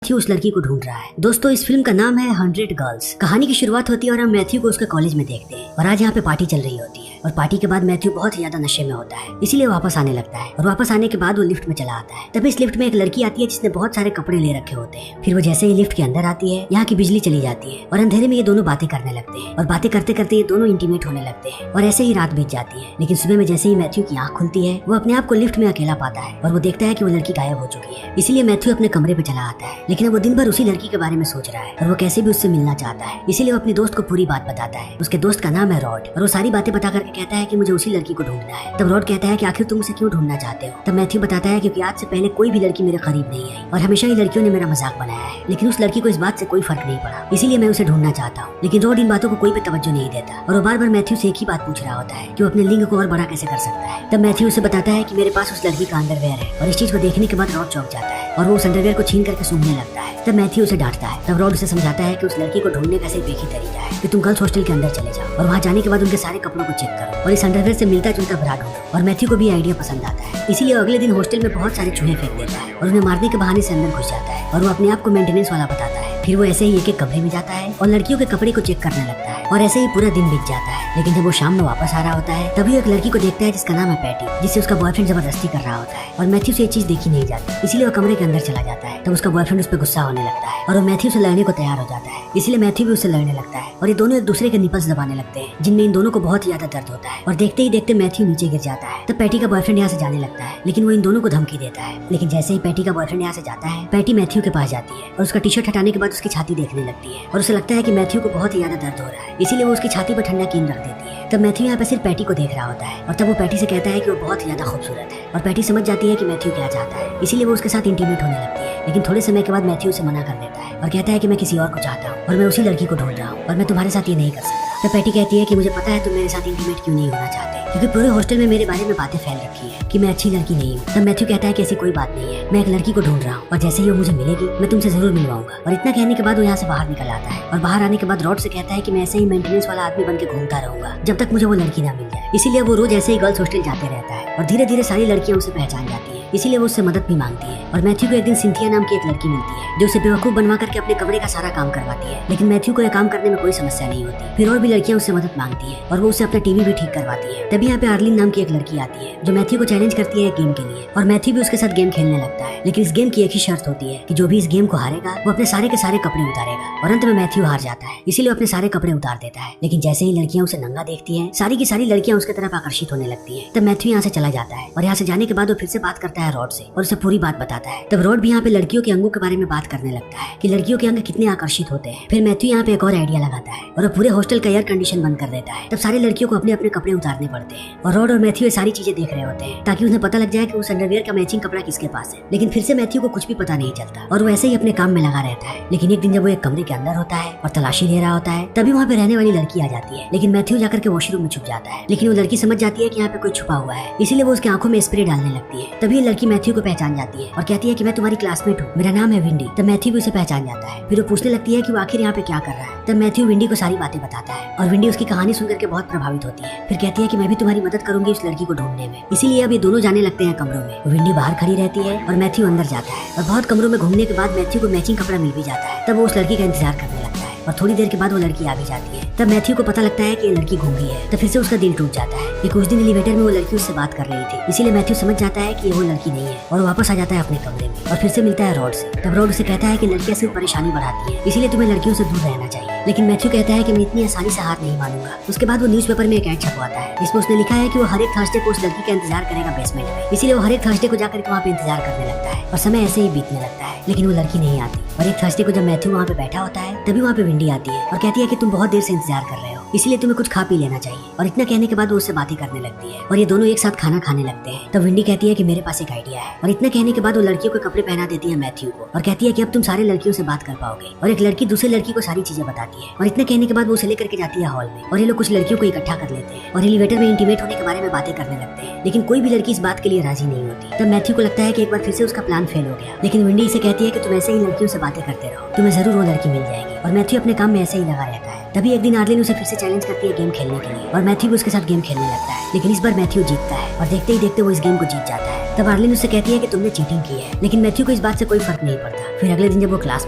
Matthew उस लड़की को ढूंढ रहा है। दोस्तों इस फिल्म का नाम है 100 गर्ल्स। कहानी की शुरुआत होती है और हम मैथ्यू को उसके कॉलेज में देखते हैं और आज यहाँ पे पार्टी चल रही होती है और पार्टी के बाद मैथ्यू बहुत ही ज्यादा नशे में होता है, इसीलिए वापस आने लगता है और वापस आने के बाद वो लिफ्ट में चला आता है। तभी इस लिफ्ट में एक लड़की आती है जिसने बहुत सारे कपड़े ले रखे होते हैं। फिर वो जैसे ही लिफ्ट के अंदर आती है यहाँ की बिजली चली जाती है और अंधेरे में ये दोनों बातें करने लगते हैं और बातें करते करते ये दोनों इंटीमेट होने लगते हैं और ऐसे ही रात बीत जाती है। लेकिन सुबह में जैसे ही मैथ्यू की आंख खुलती है वो अपने आप को लिफ्ट में अकेला पाता है और वो देखता है कि वो लड़की गायब हो चुकी है। इसीलिए मैथ्यू अपने कमरे पे चला आता है, लेकिन वो दिन भर उसी लड़की के बारे में सोच रहा है और वो कैसे भी उससे मिलना चाहता है। इसीलिए वो अपने दोस्त को पूरी बात बताता है। उसके दोस्त का नाम है रॉड और वो सारी बातें बता करके कहता है कि मुझे उसी लड़की को ढूंढना है। तब रॉड कहता है कि आखिर तुम उसे क्यों ढूंढना चाहते हो। तब मैथ्यू बताता है क्योंकि आज से पहले कोई भी लड़की मेरे करीब नहीं आई और हमेशा ही लड़कियों ने मेरा मजाक बनाया है, लेकिन उस लड़की को इस बात से कोई फर्क नहीं पड़ा, इसीलिए मैं उसे ढूंढना चाहता हूँ। लेकिन रॉड इन बातों को कोई भी तवज्जो नहीं देता और वो बार बार मैथ्यू से एक ही बात पूछ रहा होता है कि वो अपने लिंग को और बड़ा कैसे कर सकता है। तब मैथ्यू उसे बताता है कि मेरे पास उस लड़की का अंडरवेयर है और इस चीज को देखने के बाद रॉड चौंक जाता है और वो उस अंडरवेयर को छीन करके सूंघने लगता है। तब मैथ्यू उसे डांटता है। तब रॉड उसे समझाता है कि उस लड़की को ढूंढने का सिर्फ एक ही तरीका है कि तुम गर्ल्स हॉस्टल के अंदर चले जाओ और वहाँ जाने के बाद उनके सारे कपड़ों को चेक करो और इस अंडरवेयर से मिलता जुलता भरा ढूंढो। और मैथ्यू को भी आइडिया पसंद आता है, इसीलिए अगले दिन हॉस्टल में बहुत सारे चूहे फेंक देता है और उन्हें मारने के बहाने से अंदर घुस जाता है और वो अपने आप को मेंटेनेंस वाला बताता है। फिर वो ऐसे ही एक एक कमरे में जाता है और लड़कियों के कपड़े को चेक करने लगता है और ऐसे ही पूरा दिन बीत जाता है। लेकिन जब वो शाम में वापस आ रहा होता है तभी एक लड़की को देखता है जिसका नाम है पैटी, जिससे उसका बॉयफ्रेंड जबरदस्ती कर रहा होता है और मैथ्यू से ये चीज देखी नहीं जाती, इसीलिए वो कमरे के अंदर चला जाता है। तब उसका बॉयफ्रेंड उस पर गुस्सा होने लगता है और वो मैथ्यू से लड़ने को तैयार हो जाता है, इसलिए मैथ्यू भी उससे लड़ने लगता है और ये दोनों एक दूसरे के निपल्स दबाने लगते हैं जिनमें इन दोनों को बहुत ज्यादा दर्द होता है और देखते ही देखते मैथ्यू नीचे गिर जाता है। तब पैटी का बॉयफ्रेंड यहाँ से जाने लगता है, लेकिन वो इन दोनों को धमकी देता है। लेकिन जैसे ही पैटी का बॉयफ्रेंड यहाँ से जाता है पैटी मैथ्यू के पास जाती है और उसका टी शर्ट हटाने के बाद उसकी छाती देखने लगती है और उसे लगता है कि मैथ्यू को बहुत ही ज्यादा दर्द हो रहा है, इसीलिए वो उसकी छाती पर ठंडा कीन रख देती है। तब मैथ्यू यहाँ पे सिर्फ पैटी को देख रहा होता है और तब वो पैटी से कहता है कि वो बहुत ही ज्यादा खूबसूरत है और पैटी समझ जाती है कि मैथ्यू क्या चाहता है, इसीलिए वो उसके साथ इंटीमेट होने लगती है। लेकिन थोड़े समय के बाद मैथ्यू उसे मना कर देता है और कहता है कि मैं किसी और को चाहता हूँ और मैं उसी लड़की को ढूंढ रहा हूँ और मैं तुम्हारे साथ ये नहीं कर सकता। तब पैटी कहती है कि मुझे पता है तुम मेरे साथ इंटीमेट क्यों नहीं होना चाहते, क्योंकि पूरे हॉस्टल में मेरे बारे में बातें फैल रखी है कि मैं अच्छी लड़की नहीं हूँ। तब मैथ्यू कहता है कि ऐसी कोई बात नहीं है, मैं एक लड़की को ढूंढ रहा हूँ और जैसे ही वो मुझे मिलेगी मैं तुमसे जरूर मिलवाऊंगा। और इतना कहने के बाद वो यहाँ से बाहर निकल आता है और बाहर आने के बाद रॉड से कहता है कि मैं ऐसे ही मेंटेनेंस वाला आदमी बन के घूमता रहूंगा जब तक मुझे वो लड़की ना मिल जाए। इसीलिए वो रोज ऐसे ही गर्ल्स हॉस्टल जाते रहता है और धीरे धीरे सारी लड़कियां उसे पहचान जाती है, इसीलिए वो उससे मदद भी मांगती है। और मैथ्यू को एक दिन सिंथिया नाम की एक लड़की मिलती है जो उसे बेवकूफ बनवा करके अपने कमरे का सारा काम करवाती है, लेकिन मैथ्यू को यह काम करने में कोई समस्या नहीं होती। फिर और भी लड़कियां उससे मदद मांगती है और वो उसे अपना टीवी भी ठीक करवाती है। तभी यहाँ पे आर्लिन नाम की एक लड़की आती है जो मैथ्यू को चैलेंज करती है गेम के लिए और मैथ्यू भी उसके साथ गेम खेलने लगता है। लेकिन इस गेम की एक ही शर्त होती है कि जो भी इस गेम को हारेगा वो अपने सारे के सारे कपड़े उतारेगा और अंत में मैथ्यू हार जाता है, इसीलिए अपने सारे कपड़े उतार देता है। लेकिन जैसे ही लड़कियां उसे नंगा देखती हैं सारी की सारी लड़कियां उसके तरफ आकर्षित होने लगती हैं। तब मैथ्यू यहाँ से चला जाता है और यहाँ से जाने के बाद वो फिर से बात करता है रॉड से और उसे पूरी बात बताता है। तब रॉड भी यहाँ पे लड़कियों के अंगों के बारे में बात करने लगता है कि लड़कियों के अंग कितने आकर्षित होते हैं। फिर मैथ्यू यहाँ पे एक और आइडिया लगाता है और वो पूरे हॉस्टल का एयर कंडीशन बंद कर देता है। तब सारी लड़कियों को अपने अपने कपड़े उतारने पड़ते हैं और रॉड और मैथ्यू ये सारी चीजें देख रहे होते हैं ताकि उन्हें पता लग जाए कि उस अंडरवियर का मैचिंग कपड़ा किसके पास है। लेकिन फिर से मैथ्यू को कुछ भी पता नहीं चलता और वो ऐसे ही अपने काम में लगा रहता है। लेकिन एक दिन जब वो एक कमरे के अंदर होता है और तलाशी ले रहा होता है तभी वहाँ पे रहने वाली लड़की आ जाती है, लेकिन मैथ्यू जाकर के वॉशरूम में छुप जाता है। लेकिन वो लड़की समझ जाती है कि यहाँ पे कोई छुपा हुआ है, इसीलिए वो उसकी आंखों में स्प्रे डालने लगती है। तभी लड़की मैथ्यू को पहचान जाती है और कहती है कि मैं तुम्हारी क्लासमेट हूँ, मेरा नाम है विंडी। तब मैथ्यू भी उसे पहचान जाता है। फिर वो पूछने लगती है कि वो आखिर यहाँ पे क्या कर रहा है। तब मैथ्यू विंडी को सारी बातें बताता है और विंडी उसकी कहानी सुनकर के बहुत प्रभावित होती है। फिर कहती है कि मैं भी तुम्हारी मदद करूंगी उस लड़की को ढूंढने में। इसीलिए अब ये दोनों जाने लगते हैं कमरों में। विंडी बाहर खड़ी रहती है और मैथ्यू अंदर जाता है और बहुत कमरों में घूमने के बाद मैथ्यू को मैचिंग कपड़ा मिल भी जाता है। तब वो उस लड़की का इंतजार करने लगता है और थोड़ी देर के बाद वो लड़की आ भी जाती है। तब मैथ्यू को पता लगता है कि ये लड़की गूंगी है, तो फिर से उसका दिल टूट जाता है। ये कुछ दिन एलिवेटर में वो लड़की उससे बात कर रही थी, इसीलिए मैथ्यू समझ जाता है कि ये वो लड़की नहीं है और वो वापस आ जाता है अपने कमरे में और फिर से मिलता है रॉड से। तब रॉड उसे कहता है कि लड़कियां सिर्फ परेशानी बढ़ाती है, इसीलिए तुम्हें लड़कियों से दूर रहना चाहिए। लेकिन मैथ्यू कहता है कि मैं इतनी आसानी से हार नहीं मानूंगा। उसके बाद वो न्यूज़पेपर में एक ऐड छपवाता है जिसमें उसने लिखा है कि वो हर एक थर्सडे को उस लड़की का इंतजार करेगा बेसमेंट में, इसीलिए वो हर एक थर्सडे को जाकर के वहाँ पे इंतजार करने लगता है और समय ऐसे ही बीतने लगता है। लेकिन वो लड़की नहीं आती और एक थर्सडे को जब मैथ्यू वहाँ पे बैठा होता है तभी वहाँ पे विंडी आती है और कहती है कि तुम बहुत देर से इंतजार कर रहे हो, इसलिए तुम्हें कुछ खा पी लेना चाहिए। और इतना कहने के बाद वो उससे बातें करने लगती है और ये दोनों एक साथ खाना खाने लगते हैं। तब विंडी कहती है कि मेरे पास एक आइडिया है और इतना कहने के बाद वो लड़कियों को कपड़े पहना देती है मैथ्यू को और कहती है कि अब तुम सारे लड़कियों से बात कर पाओगे। और एक लड़की दूसरी लड़की को सारी चीजें बताती है और इतना कहने के बाद वो उसे लेकर के जाती है हॉल में और ये लोग कुछ लड़कियों को इकट्ठा कर लेते हैं और एलिवेटर में इंटीमेट होने के बारे में बातें करने लगते हैं। लेकिन कोई भी लड़की इस बात के लिए राजी नहीं होती। तब मैथ्यू को लगता है कि एक बार फिर से उसका प्लान फेल हो गया, लेकिन विंडी इसे कहती है कि तुम ऐसे ही लड़कियों से बातें करते रहो, तुम्हें जरूर वो लड़की मिल जाएगी। और मैथ्यू अपने काम में ऐसे ही लगा रहता है। तभी एक दिन आर्लिन उसे फिर से चैलेंज करती है गेम खेलने के लिए और मैथ्यू भी उसके साथ गेम खेलने लगता है, लेकिन इस बार मैथ्यू जीतता है और देखते ही देखते वो इस गेम को जीत जाता है। तब आर्लिन उससे कहती है कि तुमने चीटिंग की है, लेकिन मैथ्यू को इस बात से कोई फर्क नहीं पड़ता। फिर अगले दिन जब वो क्लास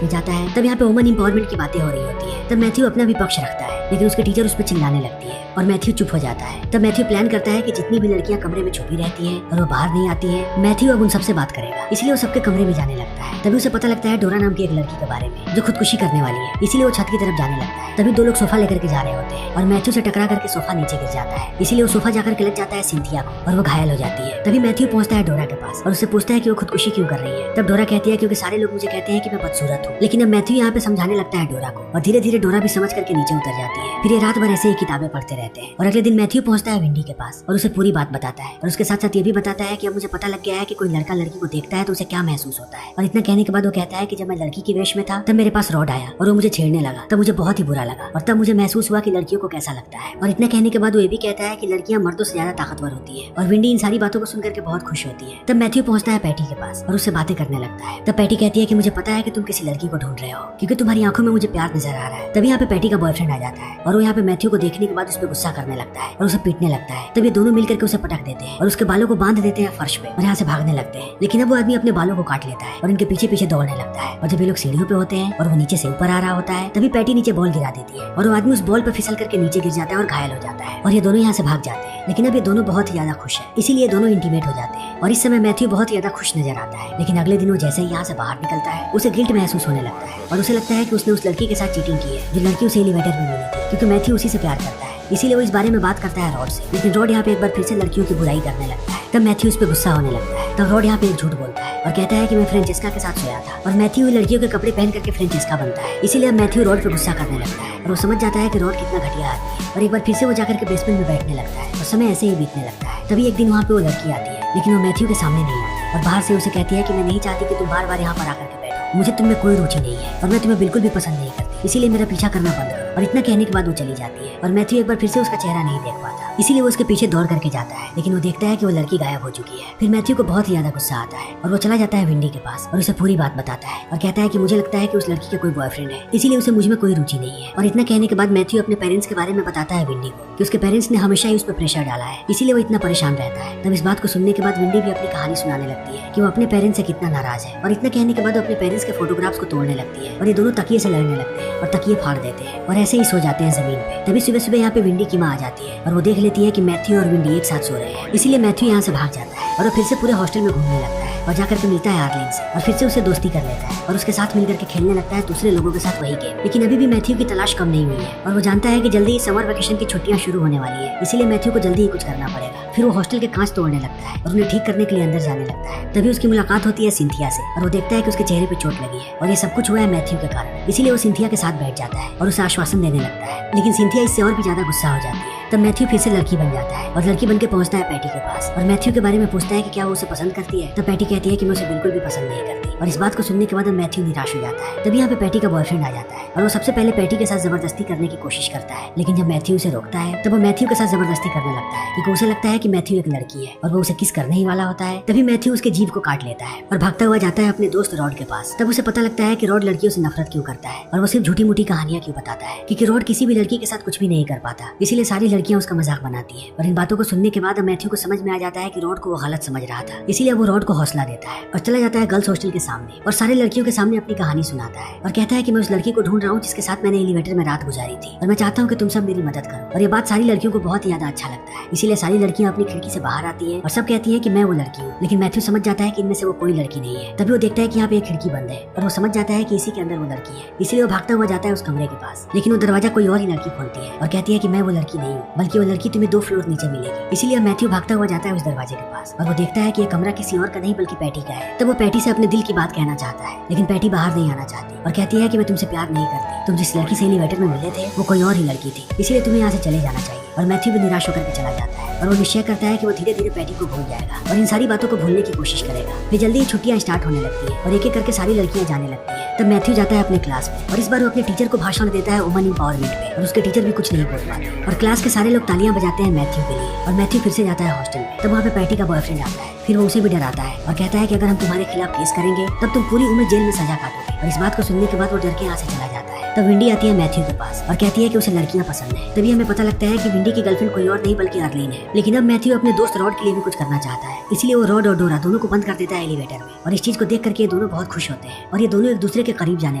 में जाता है तब यहाँ पे वुमन एम्पावरमेंट की बातें हो रही होती है। तब मैथ्यू अपना भी पक्ष रखता है, लेकिन उसके टीचर उस पर चिल्लाने लगती है और मैथ्यू चुप हो जाता है। तब मैथ्यू प्लान करता है कि जितनी भी लड़कियां कमरे में छुपी रहती हैं और वो बाहर नहीं आती है, मैथ्यू अब उन सबसे बात करेगा। इसलिए वो सबके कमरे में जाने लगता है। तभी उसे पता लगता है डोरा नाम की एक लड़की के बारे में जो खुदकुशी करने वाली है, इसीलिए वो छत की तरफ जाने लगता है। तभी दो लोग सोफा लेकर के जा रहे होते हैं और मैथ्यू से टकरा करके सोफा नीचे गिर जाता है, इसीलिए वो सोफा जाकर के लग जाता है सिंथिया को और वो घायल हो जाती है। तभी मैथ्यू पहुंचता है डोरा के पास और उससे पूछता है कि वो खुदकुशी क्यों कर रही है। तब डोरा कहती है क्योंकि सारे लोग मुझे कहते हैं कि मैं बदसूरत हूँ। लेकिन अब मैथ्यू यहाँ पे समझाने लगता है डोरा को और धीरे धीरे डोरा भी समझ करके नीचे उतर जाती है। फिर ये रात भर ऐसे ही किताबें पढ़ते रहते हैं और अगले दिन मैथ्यू पहुंचता है विंडी के पास और उसे पूरी बात बताता है और उसके साथ साथ ये भी बताता है कि अब मुझे पता लग गया है कि कोई लड़का लड़की को देखता है तो उसे क्या महसूस होता है। और इतना कहने के बाद वो कहता है कि जब मैं लड़की की वेश में था तब मेरे पास रॉड आया और वो मुझे छेड़ने लगा, तब मुझे बहुत ही बुरा लगा और तब मुझे महसूस हुआ कि लड़कियों को कैसा लगता है। और इतना कहने के बाद वो ये भी कहता है कि लड़कियां मर्दों से ज्यादा ताकतवर होती है और विंडी इन सारी बातों को सुनकर के बहुत खुश होती है। तब मैथ्यू पहुंचता है पैटी के पास और उससे बातें करने लगता है। तब पैटी कहती है कि मुझे पता है कि तुम किसी लड़की को ढूंढ रहे हो क्योंकि तुम्हारी आंखों में मुझे प्यार नजर आ रहा है। तभी यहाँ पे पैटी का बॉयफ्रेंड आ जाता है और वो यहाँ पे मैथ्यू को देखने के बाद उस पर गुस्सा करने लगता है और उसे पीटने लगता है। तब ये दोनों मिलकर के उसे पटक देते हैं और उसके बालों को बांध देते हैं फर्श पे और यहाँ से भागने लगते हैं। लेकिन अब वो आदमी अपने बालों को काट लेता है और इनके पीछे पीछे दौड़ने लगता है। और जब ये लोग सीढ़ियों पे होते हैं और वो नीचे से ऊपर आ रहा होता है तभी पैटी नीचे बॉल गिरा देती है और वो आदमी उस बॉल पे फिसल करके नीचे गिर जाता है और घायल हो जाता है और ये दोनों यहाँ से भाग जाते हैं। लेकिन अब ये दोनों बहुत ही ज्यादा खुश है, इसीलिए दोनों इंटीमेट हो जाते हैं। और इस समय मैथ्यू बहुत ही ज्यादा खुश नजर आता है। लेकिन अगले दिन वो जैसे ही यहाँ से बाहर निकलता है उसे गिल्ट महसूस होने लगता है और उसे लगता है कि उसने उस लड़की के साथ चीटिंग की है जो लड़की उसे एलिवेटर में मिली थी, क्योंकि मैथ्यू उसी से प्यार करता है। इसीलिए वो इस बारे में बात करता है रॉड से। लेकिन रॉड यहाँ पे एक बार फिर से लड़कियों की बुराई करने लगता है। तब मैथ्यू उस पर गुस्सा होने लगता है। तब रॉड यहाँ पे एक झूठ बोलता है और कहता है कि मैं फ्रेंचेस्का के साथ सोया था और मैथ्यू लड़कियों के कपड़े पहन करके फ्रेंचेस्का बनता है। इसीलिए अब मैथ्यू रॉड पे गुस्सा करने लगता है और वो समझ जाता है कि रॉड कितना घटिया आदमी है और एक बार फिर से वो जाकर के बेसमेंट में बैठने लगता है और समय ऐसे ही बीतने लगता है। तभी एक दिन वहाँ पे वो लड़की आती है, लेकिन वो मैथ्यू के सामने नहीं आती और बाहर से उसे कहती है कि मैं नहीं चाहती कि तुम बार बार यहाँ पर आकर के बैठो, मुझे तुम में कोई रुचि नहीं है और मैं तुम्हें बिल्कुल भी पसंद नहीं करती, इसीलिए मेरा पीछा करना बंद करो। और इतना कहने के बाद वो चली जाती है और मैथ्यू एक बार फिर से उसका चेहरा नहीं देख पाता, इसीलिए वो उसके पीछे दौड़ करके जाता है। लेकिन वो देखता है कि वो लड़की गायब हो चुकी है। फिर मैथ्यू को बहुत ही ज्यादा गुस्सा आता है और वो चला जाता है विंडी के पास और उसे पूरी बात बताता है और कहता है कि मुझे लगता है कि उस लड़की का कोई बॉयफ्रेंड है, इसीलिए उसे मुझ में कोई रुचि नहीं है। और इतना कहने के बाद मैथ्यू अपने पेरेंट्स के बारे में बताता है विंडी को कि उसके पेरेंट्स ने हमेशा ही उस पर प्रेशर डाला है, इसीलिए वो इतना परेशान रहता है। तब इस बात को सुनने के बाद विंडी भी अपनी कहानी सुनाने लगती है कि वो अपने पेरेंट्स से कितना नाराज है। और इतना कहने के बाद वो अपने पेरेंट्स के फोटोग्राफ्स को तोड़ने लगती है और ये दोनों तकिए से लड़ने लगते हैं और तकिए फाड़ देते हैं और ऐसे ही सो जाते हैं जमीन पे। तभी सुबह सुबह यहाँ पे विंडी की माँ आ जाती है और वो देख लेती है कि मैथ्यू और विंडी एक साथ सो रहे हैं, इसीलिए मैथ्यू यहाँ से भाग जाता है और वो फिर से पूरे हॉस्टल में घूमने लगता है और जाकर के मिलता है आर्लिन से और फिर से उसे दोस्ती कर लेता है और उसके साथ मिलकर के खेलने लगता है दूसरे लोगों के साथ वही गेम। लेकिन अभी भी मैथ्यू की तलाश कम नहीं हुई है और वो जानता है कि जल्दी ही समर वेकेशन की छुट्टियां शुरू होने वाली है, इसीलिए मैथ्यू को जल्दी ही कुछ करना पड़ेगा। फिर वो हॉस्टल के कांच तोड़ने लगता है और उन्हें ठीक करने के लिए अंदर जाने लगता है। तभी उसकी मुलाकात होती है सिंथिया से और वो देखता है कि उसके चेहरे पे चोट लगी है और ये सब कुछ हुआ है मैथ्यू के कारण, इसीलिए वो सिंथिया के साथ बैठ जाता है और उसे आश्वासन देने लगता है। लेकिन सिंथिया इससे और भी ज्यादा गुस्सा हो जाती है। तब मैथ्यू फिर से लड़की बन जाता है और लड़की बनके पहुंचता है पैटी के पास और मैथ्यू के बारे में पूछता है कि क्या वो उसे पसंद करती है। तब पैटी कहती है कि मैं उसे बिल्कुल भी पसंद नहीं करती और इस बात को सुनने के बाद मैथ्यू निराश हो जाता है। तभी यहाँ पे पैटी का बॉयफ्रेंड आ जाता है और वो सबसे पहले पैटी के साथ जबरदस्ती करने की कोशिश करता है। लेकिन जब मैथ्यू उसे रोकता है तब वो मैथ्यू के साथ जबरदस्ती करने लगता है क्योंकि उसे लगता है कि मैथ्यू एक लड़की है और वो उसे किस करने ही वाला होता है। तभी मैथ्यू उसके जीभ को काट लेता है और भागता हुआ जाता है अपने दोस्त रॉड के पास। तब उसे पता लगता है कि रॉड लड़कियों से नफरत क्यों करता है और वो सिर्फ झूठी मूठी कहानियां क्यों बताता है, क्योंकि रॉड किसी भी लड़की के साथ कुछ भी नहीं कर पाता, इसीलिए सारी लड़कियां उसका मजाक बनाती है। और इन बातों को सुनने के बाद मैथ्यू को समझ में आ जाता है कि रॉड को वो गलत समझ रहा था, इसीलिए वो रॉड को हौसला देता है और चला जाता है गर्ल्स हॉस्टल के सामने और सारे लड़कियों के सामने अपनी कहानी सुनाता है और कहता है कि मैं उस लड़की को ढूंढ रहा हूँ जिसके साथ मैंने एलिवेटर में रात गुजारी थी और मैं चाहता हूँ कि तुम सब मेरी मदद करो। और ये बात सारी लड़कियों को बहुत ही ज्यादा अच्छा लगता है, इसीलिए सारी लड़कियां अपनी खिड़की से बाहर आती है और सब कहती है कि मैं वो लड़की हूँ। लेकिन मैथ्यू समझ जाता है कि इनमें से वो कोई लड़की नहीं है। तभी वो देखता है कि यहाँ पे एक खिड़की बंद है और वो समझ जाता है कि इसी के अंदर वो लड़की है, इसीलिए वो भागता हुआ जाता है उस कमरे के पास। लेकिन वो दरवाजा कोई और ही लड़की खोलती है और कहती है कि मैं वो लड़की नहीं हूँ, बल्कि वो लड़की तुम्हें 2 फ्लोर नीचे मिलेगी। इसीलिए मैथ्यू भागता हुआ जाता है उस दरवाजे के पास और वो देखता है कि ये कमरा किसी और का नहीं बल्कि पैटी का है। तब वो पैटी से अपने दिल की बात कहना चाहता है, लेकिन पैटी बाहर नहीं आना चाहती और कहती है कि मैं तुमसे प्यार नहीं करती, तुम जिस लड़की से एलिवेटर में मिले थे वो कोई और ही लड़की थी, इसीलिए तुम्हें यहाँ से चले जाना चाहिए। और मैथ्यू भी निराश होकर के चला जाता है और वो निश्चय करता है कि वो धीरे धीरे पैटी को भूल जाएगा और इन सारी बातों को भूलने की कोशिश करेगा। फिर जल्दी ही छुट्टियां स्टार्ट होने लगती है और एक एक करके सारी लड़कियां जाने लगती है। तब मैथ्यू जाता है अपने क्लास में और इस बार वो अपने टीचर को भाषण देता है वुमन एम्पावरमेंट पे और उसके टीचर भी कुछ नहीं बोल पाते और क्लास के सारे लोग तालियां बजाते हैं मैथ्यू के लिए। और मैथ्यू फिर से जाता है हॉस्टल में। तब वहाँ पे पैटी का बॉयफ्रेंड आता है, फिर वो उसे भी डराता है और कहता है कि अगर हम तुम्हारे खिलाफ केस करेंगे तब तुम पूरी उम्र जेल में सजा काटोगे। और इस बात को सुनने के बाद वो डर के यहाँ से चला जाता है। तब विंडी आती है मैथ्यू के पास और कहती है कि उसे लड़कियां पसंद है। तभी हमें पता लगता है कि विंडी की गर्लफ्रेंड कोई और नहीं बल्कि अर्लीन है। लेकिन अब मैथ्यू अपने दोस्त रॉड के लिए भी कुछ करना चाहता है, इसलिए वो रॉड और डोरा दोनों को बंद कर देता है एलिवेटर में। और इस चीज को देख करके ये दोनों बहुत खुश होते हैं और ये दोनों एक दूसरे के करीब जाने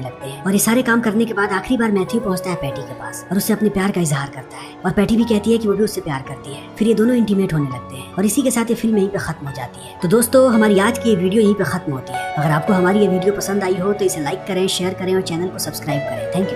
लगते हैं। और ये सारे काम करने के बाद आखिरी बार मैथ्यू पहुंचता है पैटी के पास और उससे अपने प्यार का इजहार करता है। और पैटी भी कहती है कि वो भी उससे प्यार करती है। फिर ये दोनों इंटीमेट होने लगते हैं और इसी के साथ ये फिल्म यहीं पे खत्म हो जाती है। तो दोस्तों, हमारी आज की ये वीडियो यहीं पे खत्म होती है। अगर आपको हमारी ये वीडियो पसंद आई हो तो इसे लाइक करें, शेयर करें और चैनल को सब्सक्राइब करें। Thank you.